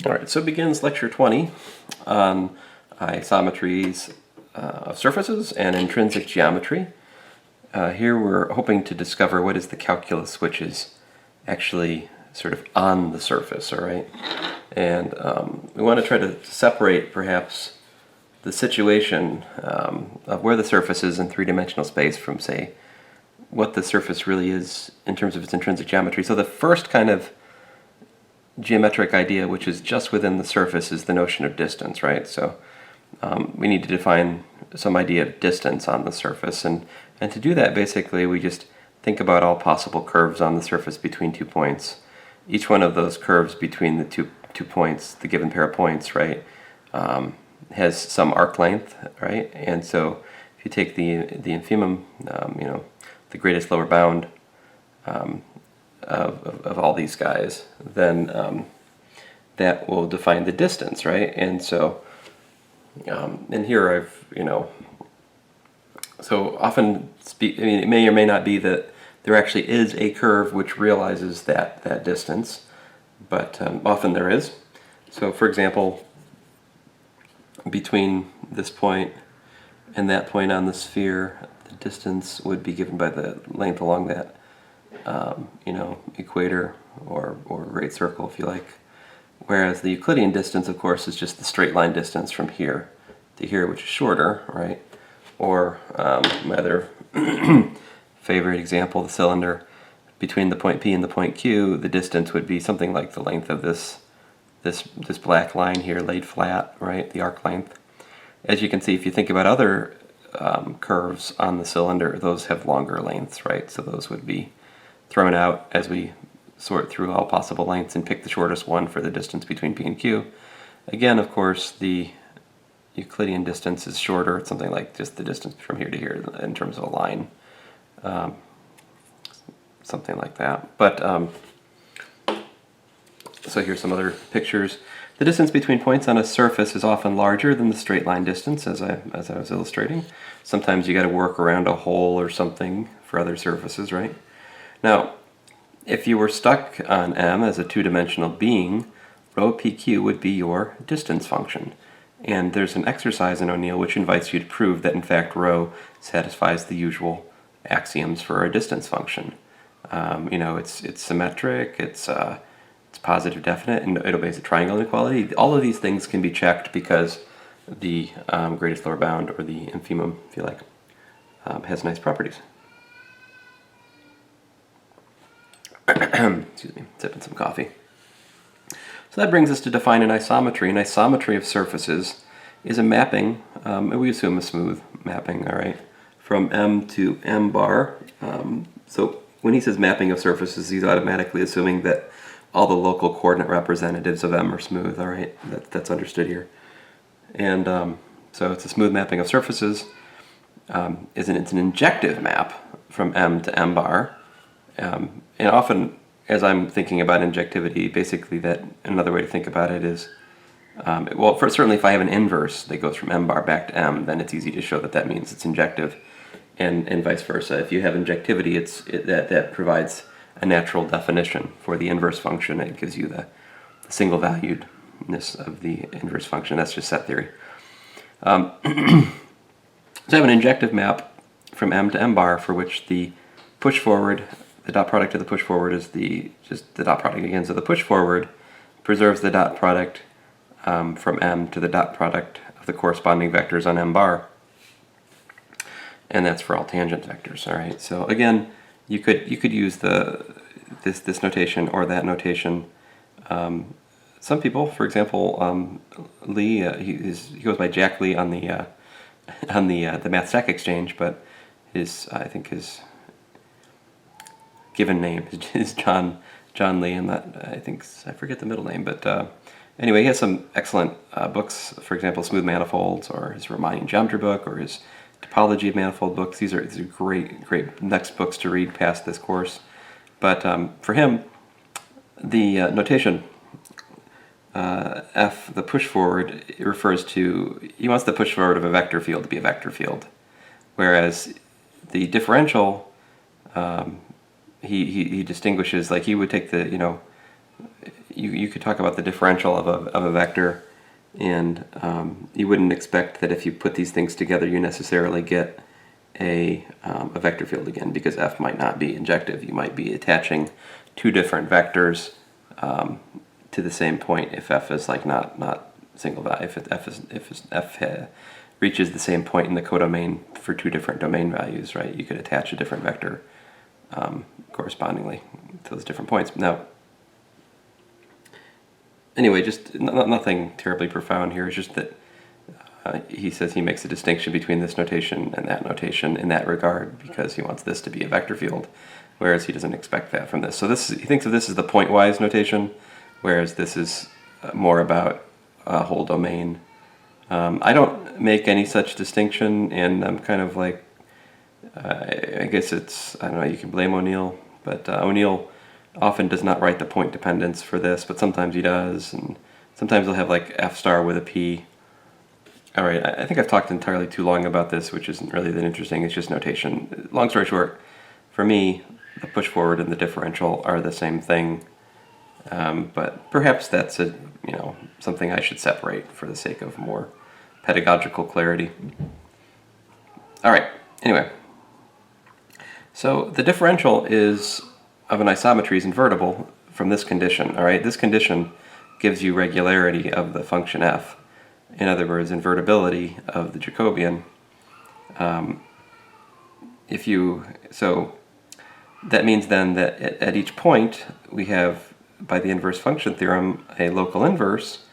All right, so begins lecture 20 on isometries of surfaces and intrinsic geometry. Here we're hoping to discover what is the calculus which is actually sort of on the surface, all right? And we want to try to separate perhaps the situation of where the surface is in three-dimensional space from, say, what the surface really is in terms of its intrinsic geometry. So the first kind of geometric idea, which is just within the surface, is the notion of distance, right? So we need to define some idea of distance on the surface, and to do that, basically, we just think about all possible curves on the surface between 2 points. Each one of those curves between the two points, the given pair of points, right, has some arc length, right? And so if you take the infimum, the greatest lower bound of all these guys, then that will define the distance, right? And so, and here so often it may or may not be that there actually is a curve which realizes that distance, but often there is. So for example, between this point and that point on the sphere, the distance would be given by the length along that equator or great circle, if you like. Whereas the Euclidean distance, of course, is just the straight line distance from here to here, which is shorter, right? Or my other favorite example, the cylinder, between the point P and the point Q, the distance would be something like the length of this black line here laid flat, right? The arc length. As you can see, if you think about other curves on the cylinder, those have longer lengths, right? So those would be thrown out as we sort through all possible lengths and pick the shortest one for the distance between P and Q. Again, of course, the Euclidean distance is shorter. It's something like just the distance from here to here in terms of a line. Something like that. But so here's some other pictures. The distance between points on a surface is often larger than the straight line distance, as I was illustrating. Sometimes you got to work around a hole or something for other surfaces, right? Now, if you were stuck on M as a two-dimensional being, rho PQ would be your distance function. And there's an exercise in O'Neill which invites you to prove that in fact rho satisfies the usual axioms for a distance function. It's symmetric, it's positive definite, and it obeys the triangle inequality. All of these things can be checked because the greatest lower bound, or the infimum, if you like, has nice properties. Excuse me, sipping some coffee. So that brings us to define an isometry. An isometry of surfaces is a mapping, and we assume a smooth mapping, all right, from M to M bar. So when he says mapping of surfaces, he's automatically assuming that all the local coordinate representatives of M are smooth, all right? That's understood here. And so it's a smooth mapping of surfaces. It's an injective map from M to M bar. And often, as I'm thinking about injectivity, basically that another way to think about it is, certainly if I have an inverse that goes from M bar back to M, then it's easy to show that means it's injective, and vice versa. If you have injectivity, that provides a natural definition for the inverse function. It gives you the single valuedness of the inverse function. That's just set theory. So I have an injective map from M to M bar for which the push forward, the dot product of the push forward is just the dot product again. So the push forward preserves the dot product from M to the dot product of the corresponding vectors on M bar. And that's for all tangent vectors, all right? So again, you could use this notation or that notation. Some people, for example, Lee, he goes by Jack Lee on the Math Stack Exchange, but I think his given name is John Lee, and I forget the middle name, but anyway, he has some excellent books. For example, Smooth Manifolds, or his Riemannian Geometry book, or his Topology of Manifold books. These are great next books to read past this course. But for him, the notation F, the push forward, it refers to, he wants the push forward of a vector field to be a vector field, whereas the differential, he distinguishes, like he would take the, you could talk about the differential of a vector, and you wouldn't expect that if you put these things together you necessarily get a vector field again, because f might not be injective. You might be attaching two different vectors to the same point if f is like not single value. If f reaches the same point in the codomain for two different domain values, right? You could attach a different vector correspondingly to those different points. Now, anyway, just nothing terribly profound here. It's just that he says he makes a distinction between this notation and that notation in that regard because he wants this to be a vector field, whereas he doesn't expect that from this. So he thinks of this as the pointwise notation, whereas this is more about a whole domain. I don't make any such distinction, and I'm kind of like, I guess it's, I don't know, you can blame O'Neill, but O'Neill often does not write the point dependence for this, but sometimes he does, and sometimes he'll have like f star with a p. All right, I think I've talked entirely too long about this, which isn't really that interesting. It's just notation. Long story short, for me, the push forward and the differential are the same thing, but perhaps that's something I should separate for the sake of more pedagogical clarity. All right, anyway. So the differential of an isometry is invertible from this condition. All right, this condition gives you regularity of the function f. In other words, invertibility of the Jacobian. So that means then that at each point we have, by the inverse function theorem, a local inverse.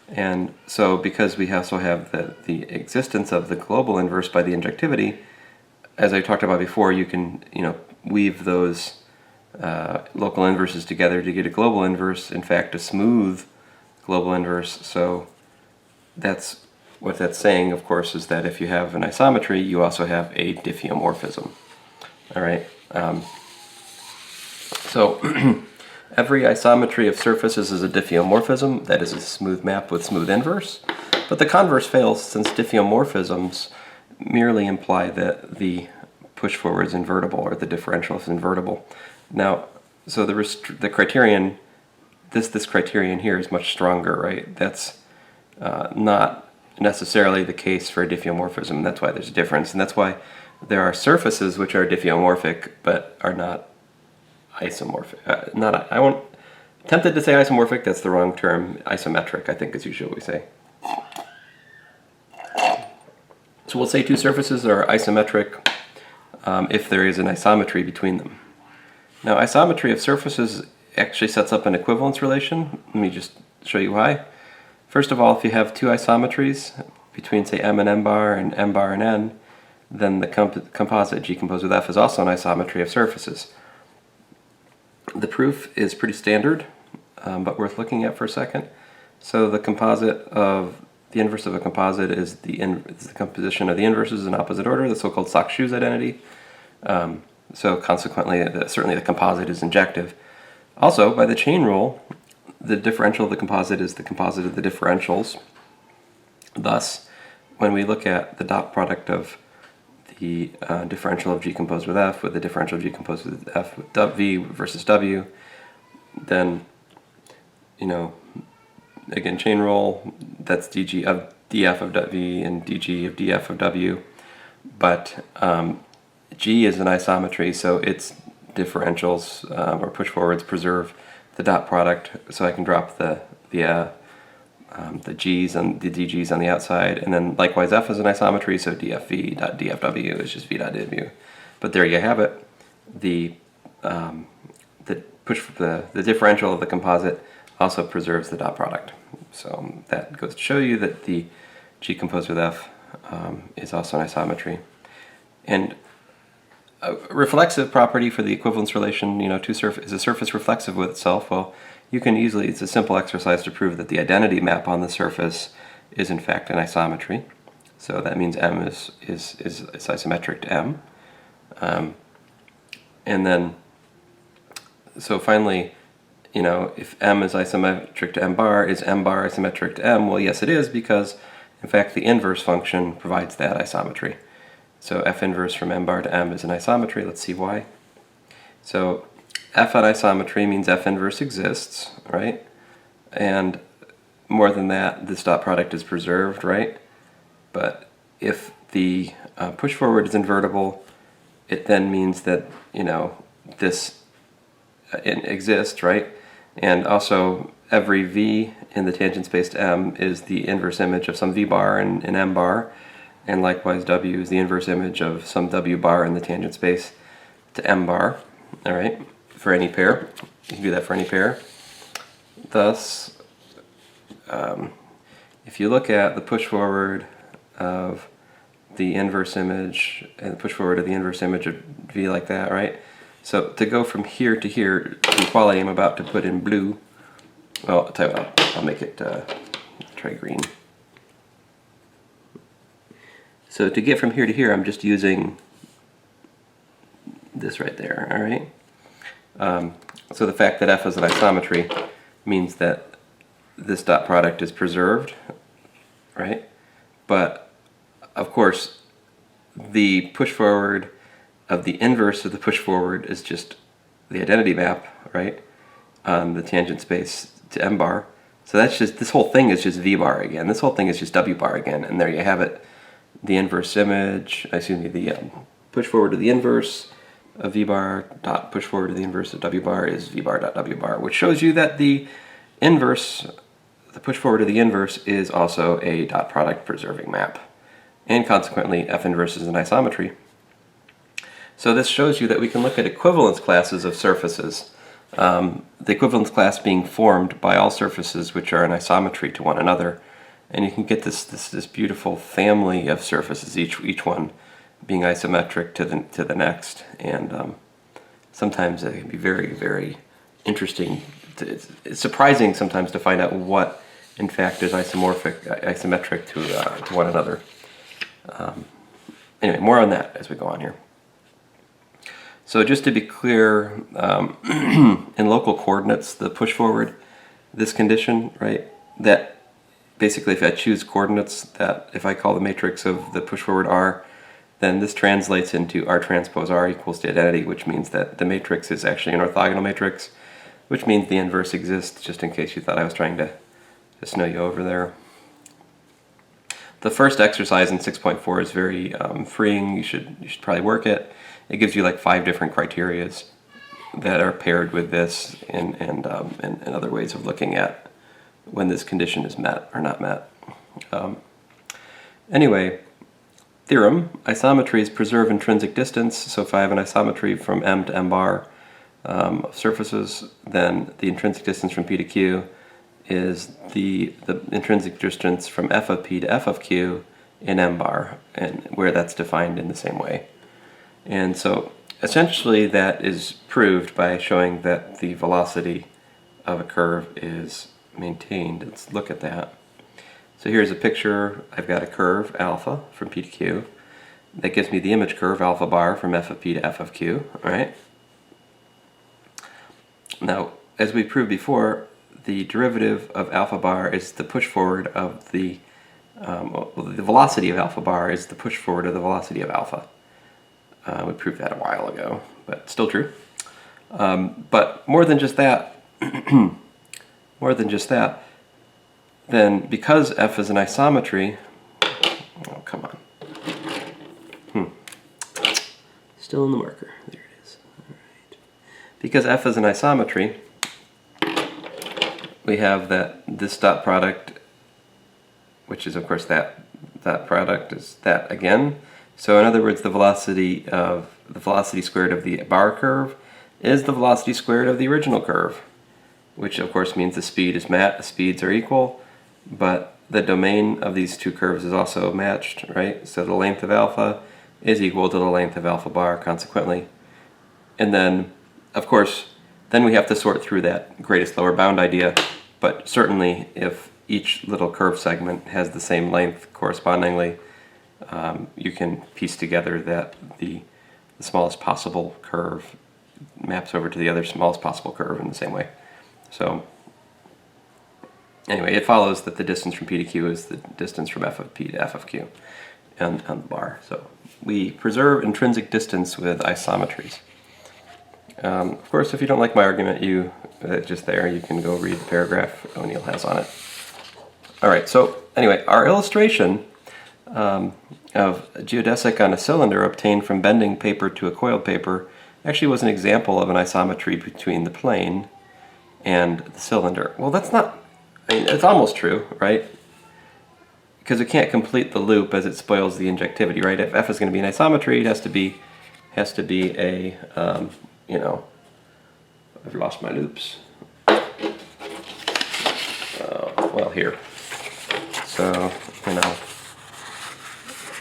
And so because we also have the existence of the global inverse by the injectivity, as I talked about before, you can weave those local inverses together to get a global inverse, in fact a smooth global inverse. So that's what that's saying, of course, is that if you have an isometry, you also have a diffeomorphism. All right. So every isometry of surfaces is a diffeomorphism, that is a smooth map with smooth inverse. But the converse fails, since diffeomorphisms merely imply that the push forward is invertible, or the differential is invertible. Now, so the criterion, this criterion here is much stronger, right? That's not necessarily the case for a diffeomorphism. That's why there's a difference, and that's why there are surfaces which are diffeomorphic but are not isomorphic. I won't tempted to say isomorphic. That's the wrong term. Isometric, I think, is usually what we say. So we'll say two surfaces are isometric if there is an isometry between them. Now, isometry of surfaces actually sets up an equivalence relation. Let me just show you why. First of all, if you have two isometries between, say, m and m bar and m bar and n, then the composite G composed with F is also an isometry of surfaces. The proof is pretty standard, but worth looking at for a second. So the composite of the inverse of a composite is the composition of the inverses in opposite order, the so-called Sachs-Schutz identity. So consequently, certainly the composite is injective. Also, by the chain rule, the differential of the composite is the composite of the differentials. Thus, when we look at the dot product of the differential of G composed with F with the differential of G composed with F with V versus W, then, again, chain rule, that's dg of df of V and dg of df of W. But G is an isometry, so its differentials or push forwards preserve the dot product, so I can drop the g's and the dg's on the outside, and then likewise f is an isometry, so dfv dot dfw is just v dot dw. But there you have it. The differential of the composite also preserves the dot product. So that goes to show you that the G composed with F is also an isometry. And a reflexive property for the equivalence relation, is a surface reflexive with itself? Well, you can easily, it's a simple exercise to prove that the identity map on the surface is in fact an isometry. So that means M is isometric to M. And then, so finally, if M is isometric to M bar, is M bar isometric to M? Well, yes it is, because in fact the inverse function provides that isometry. So F inverse from M bar to M is an isometry. Let's see why. So F on isometry means F inverse exists, right? and more than that, this dot product is preserved, right? But if the push forward is invertible, it then means that, you know, this exists, right? And also every v in the tangent space to M is the inverse image of some v bar in M bar, and likewise W is the inverse image of some W bar in the tangent space to M bar, all right, for any pair. You can do that for any pair. Thus, if you look at the push forward of the inverse image and the push forward of the inverse image of V like that, right? So to go from here to here, the equality I'm about to put in blue, well, I'll tell you what, I'll make it, try green. So to get from here to here, I'm just using this right there, all right? So the fact that F is an isometry means that this dot product is preserved, right? But of course, the push forward of the inverse of the push forward is just the identity map, right, on the tangent space to M bar. So that's just, this whole thing is just V bar again. This whole thing is just W bar again, and there you have it. The inverse image, excuse me, the push forward to the inverse of V bar dot push forward to the inverse of W bar is V bar dot W bar, which shows you that the inverse, the push forward to the inverse, is also a dot product preserving map. And consequently, F inverse is an isometry. So this shows you that we can look at equivalence classes of surfaces. The equivalence class being formed by all surfaces which are an isometry to one another. And you can get this beautiful family of surfaces, each one being isometric to the next. And sometimes it can be very, very interesting. It's surprising sometimes to find out what, in fact, is isometric to one another. Anyway, more on that as we go on here. So just to be clear, in local coordinates, the push forward, this condition, right, that basically if I choose coordinates that if I call the matrix of the push forward R, then this translates into R transpose R equals to identity, which means that the matrix is actually an orthogonal matrix, which means the inverse exists, just in case you thought I was trying to snow you over there. The first exercise in 6.4 is very freeing. You should probably work it. It gives you like 5 different criterias that are paired with this and other ways of looking at when this condition is met or not met. Anyway, theorem, isometries preserve intrinsic distance. So if I have an isometry from M to M bar of surfaces, then the intrinsic distance from P to Q is the intrinsic distance from F of P to F of Q in M bar, and where that's defined in the same way. And so essentially that is proved by showing that the velocity of a curve is maintained. Let's look at that. So here's a picture. I've got a curve, alpha, from P to Q. That gives me the image curve, alpha bar, from F of P to F of Q, all right? Now, as we proved before, the derivative of alpha bar is the push forward of the velocity of alpha bar is the push forward of the velocity of alpha. We proved that a while ago, but still true. But more than just that, then because F is an isometry, oh, come on. Still in the marker, there it is. All right. Because F is an isometry, we have that this dot product, which is of course that product is that again. So in other words, the velocity squared of the bar curve is the velocity squared of the original curve, which of course means the speed is the speeds are equal, but the domain of these two curves is also matched, right? So the length of alpha is equal to the length of alpha bar consequently. And then, of course, then we have to sort through that greatest lower bound idea, but certainly if each little curve segment has the same length correspondingly, you can piece together that the smallest possible curve maps over to the other smallest possible curve in the same way. So anyway, it follows that the distance from P to Q is the distance from F of P to F of Q on the bar. So we preserve intrinsic distance with isometries. Of course, if you don't like my argument, just there, you can go read the paragraph O'Neill has on it. All right, so anyway, our illustration of a geodesic on a cylinder obtained from bending paper to a coiled paper actually was an example of an isometry between the plane and the cylinder. Well, that's not, I mean, it's almost true, right? Because it can't complete the loop as it spoils the injectivity, right? If F is going to be an isometry, it has to be a, you know, I've lost my loops. Well, here. So, you know,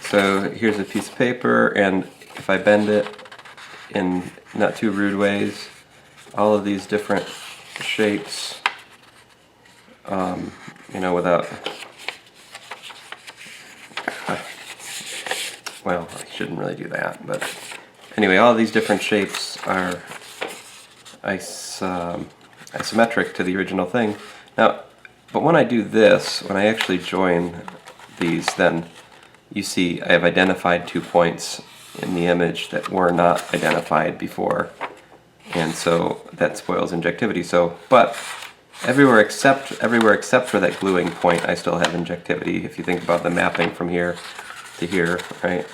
so here's a piece of paper, and if I bend it in not too rude ways, all of these different shapes, you know, without, well, I shouldn't really do that, but anyway, all of these different shapes are isometric to the original thing. Now, but when I do this, when I actually join these, then you see I have identified 2 points in the image that were not identified before, and so that spoils injectivity. So, but everywhere except for that gluing point, I still have injectivity. If you think about the mapping from here to here, right?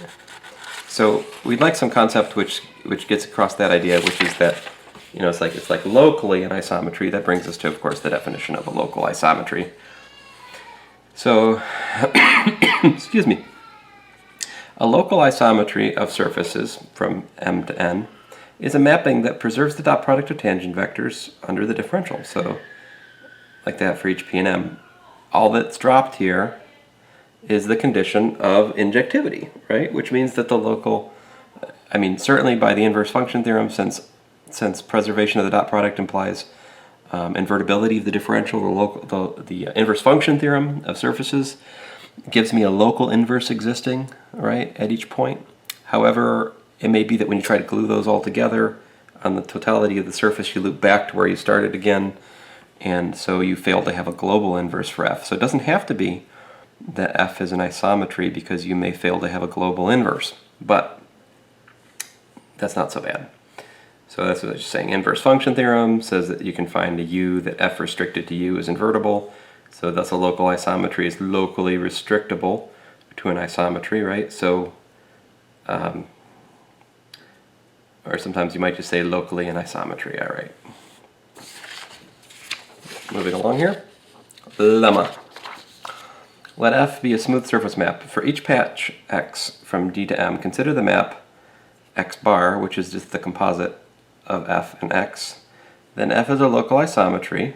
So we'd like some concept which gets across that idea, which is that, you know, it's like locally an isometry. That brings us to, of course, the definition of a local isometry. So, excuse me. A local isometry of surfaces from M to N is a mapping that preserves the dot product of tangent vectors under the differential. So, like that for each P and M. All that's dropped here is the condition of injectivity, right? Which means that the local, I mean, certainly by the inverse function theorem, since preservation of the dot product implies invertibility of the differential, the inverse function theorem of surfaces gives me a local inverse existing, right, at each point. However, it may be that when you try to glue those all together on the totality of the surface, you loop back to where you started again, and so you fail to have a global inverse for F. So it doesn't have to be that F is an isometry because you may fail to have a global inverse, but that's not so bad. So that's what I was just saying. Inverse function theorem says that you can find a U that F restricted to U is invertible. So thus a local isometry is locally restrictable to an isometry, right? So, or sometimes you might just say locally an isometry, all right. Moving along here. Lemma. Let F be a smooth surface map. For each patch X from D to M, consider the map X bar, which is just the composite of F and X. Then F is a local isometry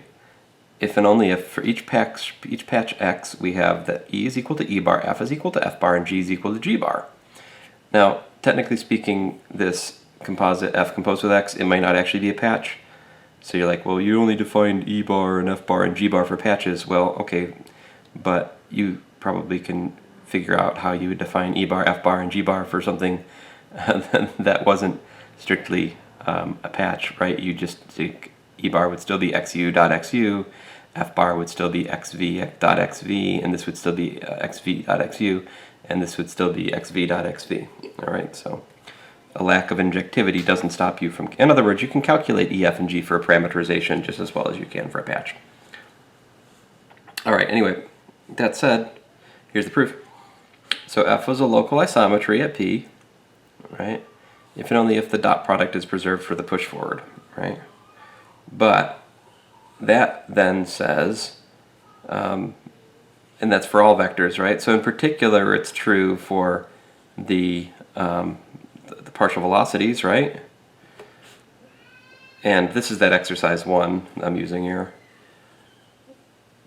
if and only if for each patch X we have that E is equal to E bar, F is equal to F bar, and G is equal to G bar. Now, technically speaking, this composite F composed with X, it might not actually be a patch. So you're like, well, you only defined E bar and F bar and G bar for patches. Well, okay, but you probably can figure out how you would define E bar, F bar, and G bar for something that wasn't strictly a patch, right? You just think E bar would still be XU.XU, F bar would still be XV.XV, and this would still be XV.XU, and this would still be XV.XV. All right, so a lack of injectivity doesn't stop you from, in other words, you can calculate E, F, and G for a parameterization just as well as you can for a patch. All right, anyway, that said, here's the proof. So F was a local isometry at P, right? If and only if the dot product is preserved for the push forward, right? But that then says, and that's for all vectors, right? So in particular, it's true for the partial velocities, right? And this is that exercise 1 I'm using here.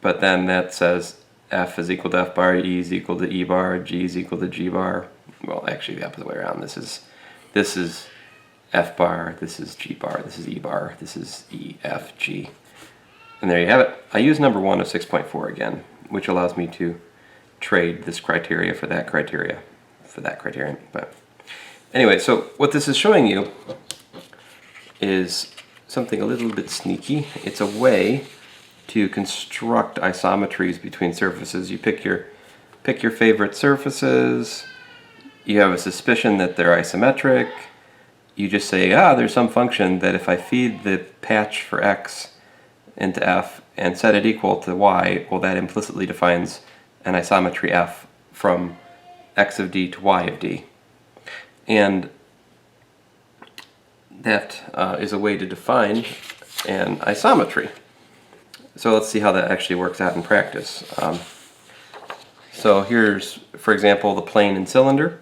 But then that says F is equal to F bar, E is equal to E bar, G is equal to G bar. Well, actually the opposite way around. This is F bar, this is G bar, this is E bar, this is E, F, G. And there you have it. I use number 1 of 6.4 again, which allows me to trade this criteria for that criteria, But anyway, so what this is showing you is something a little bit sneaky. It's a way to construct isometries between surfaces. You pick your favorite surfaces. You have a suspicion that they're isometric. you just say, there's some function that if I feed the patch for x into f and set it equal to y, well, that implicitly defines an isometry f from x of d to y of d. And that is a way to define an isometry. So let's see how that actually works out in practice. So here's, for example, the plane and cylinder.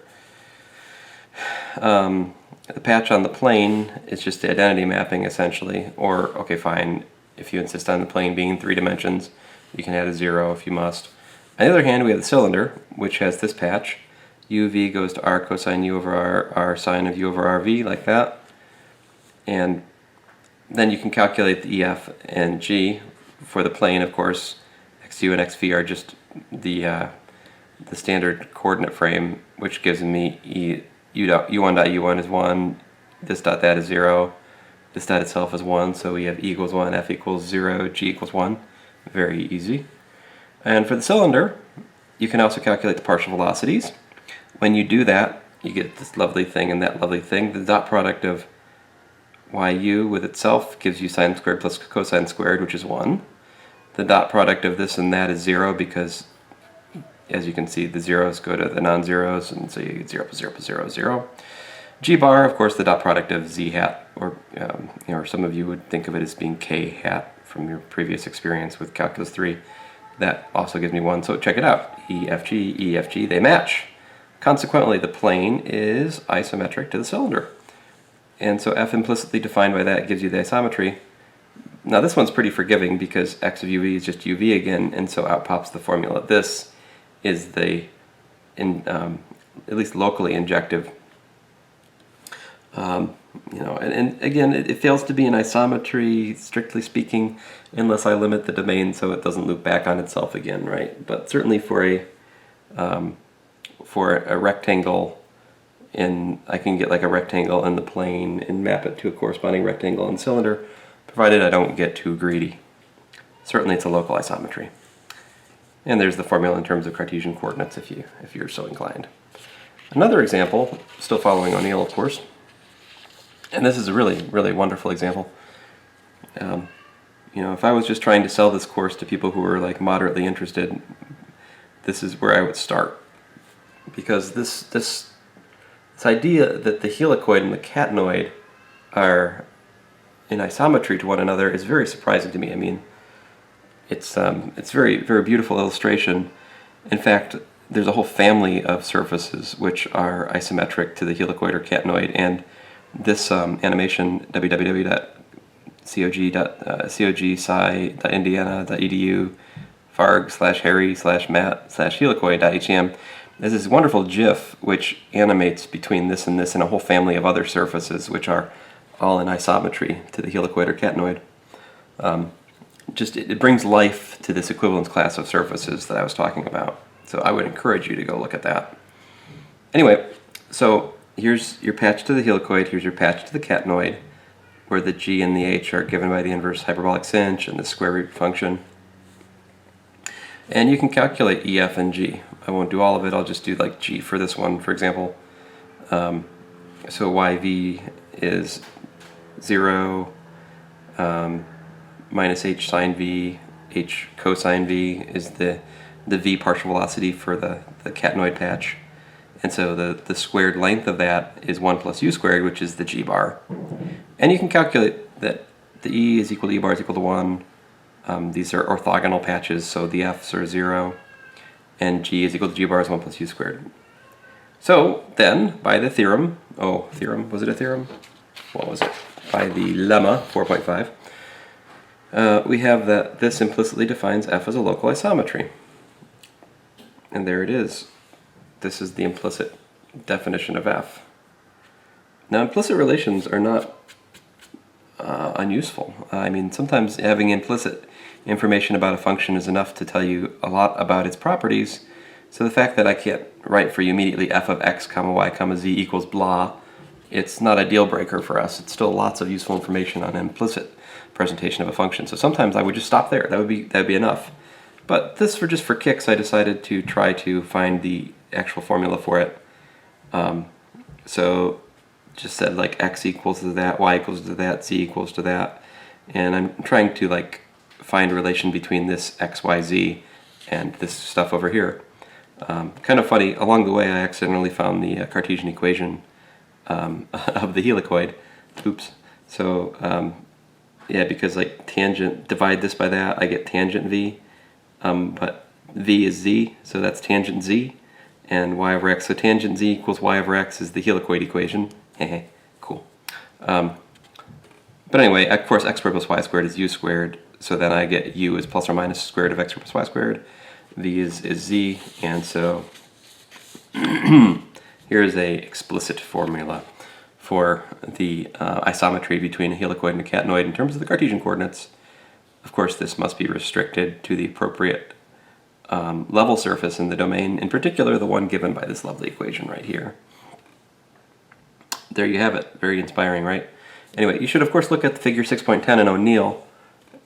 The patch on the plane is just the identity mapping, essentially. Or, okay, fine, if you insist on the plane being in 3 dimensions, you can add a 0 if you must. On the other hand, we have the cylinder, which has this patch. uv goes to r cosine u over r sine of u over rv, like that. And then you can calculate the EF and G for the plane, of course. XU and XV are just the standard coordinate frame, which gives me u1.u1 is 1, this dot that is 0, this dot itself is 1, so we have E equals 1, F equals 0, G equals 1. Very easy. And for the cylinder, you can also calculate the partial velocities. When you do that, you get this lovely thing and that lovely thing. The dot product of yu with itself gives you sine squared plus cosine squared, which is 1. The dot product of this and that is 0 because, as you can see, the zeros go to the non-zeros, and so you get 0 plus 0 plus 0, 0. G bar, of course, the dot product of z hat, or some of you would think of it as being k hat from your previous experience with calculus 3. That also gives me 1, so check it out. EFG, they match. Consequently, the plane is isometric to the cylinder. And so F implicitly defined by that gives you the isometry. Now this one's pretty forgiving because x of uv is just uv again, and so out pops the formula. This is the, at least locally injective. And again, it fails to be an isometry, strictly speaking, unless I limit the domain so it doesn't loop back on itself again, right? But certainly for a rectangle, I can get like a rectangle in the plane and map it to a corresponding rectangle in the cylinder, provided I don't get too greedy. Certainly it's a local isometry. And there's the formula in terms of Cartesian coordinates if you're so inclined. Another example, still following O'Neill, of course, and this is a really, really wonderful example. If I was just trying to sell this course to people who were like moderately interested, this is where I would start. Because this idea that the helicoid and the catenoid are in isometry to one another is very surprising to me. I mean, it's very, very beautiful illustration. In fact, there's a whole family of surfaces which are isometric to the helicoid or catenoid, and this animation, www.cogsci.indiana.edu farg/harry/matt/helicoid.htm, there's this wonderful GIF which animates between this and a whole family of other surfaces which are all in isometry to the helicoid or catenoid. It brings life to this equivalence class of surfaces that I was talking about. So I would encourage you to go look at that. Anyway, so here's your patch to the helicoid, here's your patch to the catenoid, where the g and the h are given by the inverse hyperbolic sinh and the square root function. And you can calculate E, F, and G. I won't do all of it, I'll just do like G for this one, for example. So YV is 0, minus H sine V, H cosine V is the V partial velocity for the catenoid patch. And so the squared length of that is 1 plus U squared, which is the G bar. And you can calculate that the E is equal to E bar is equal to 1. These are orthogonal patches, so the F's are 0, and G is equal to G bar is 1 plus U squared. So then, by the theorem, was it a theorem? What was it? By the lemma 4.5, we have that this implicitly defines F as a local isometry. And there it is. This is the implicit definition of F. Now, implicit relations are not unuseful. I mean, sometimes having implicit information about a function is enough to tell you a lot about its properties. So the fact that I can't write for you immediately f of x comma y comma z equals blah, it's not a deal breaker for us. It's still lots of useful information on an implicit presentation of a function. So sometimes I would just stop there. That would be enough. But this, just for kicks, I decided to try to find the actual formula for it. So just said like x equals to that, y equals to that, z equals to that, and I'm trying to like find a relation between this x, y, z and this stuff over here. Kind of funny, along the way I accidentally found the Cartesian equation of the helicoid. Oops. So yeah, because like tangent, divide this by that, I get tangent v, but v is z, so that's tangent z, and y over x, so tangent z equals y over x is the helicoid equation. Hehe, cool. But anyway, of course, x squared plus y squared is u squared, so then I get u is plus or minus square root of x plus y squared, v is z, and so here's a explicit formula for the isometry between a helicoid and a catenoid in terms of the Cartesian coordinates. Of course, this must be restricted to the appropriate level surface in the domain, in particular the one given by this lovely equation right here. There you have it. Very inspiring, right? Anyway, you should of course look at the figure 6.10 in O'Neill.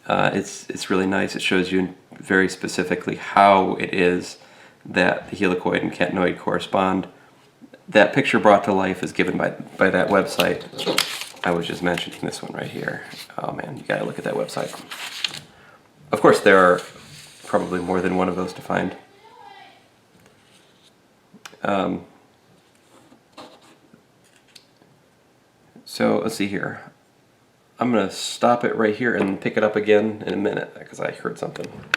It's really nice. It shows you very specifically how it is that the helicoid and catenoid correspond. That picture brought to life is given by that website. I was just mentioning this one right here. Oh man, you gotta look at that website. Of course, there are probably more than one of those to find. So let's see here. I'm going to stop it right here and pick it up again in a minute because I heard something.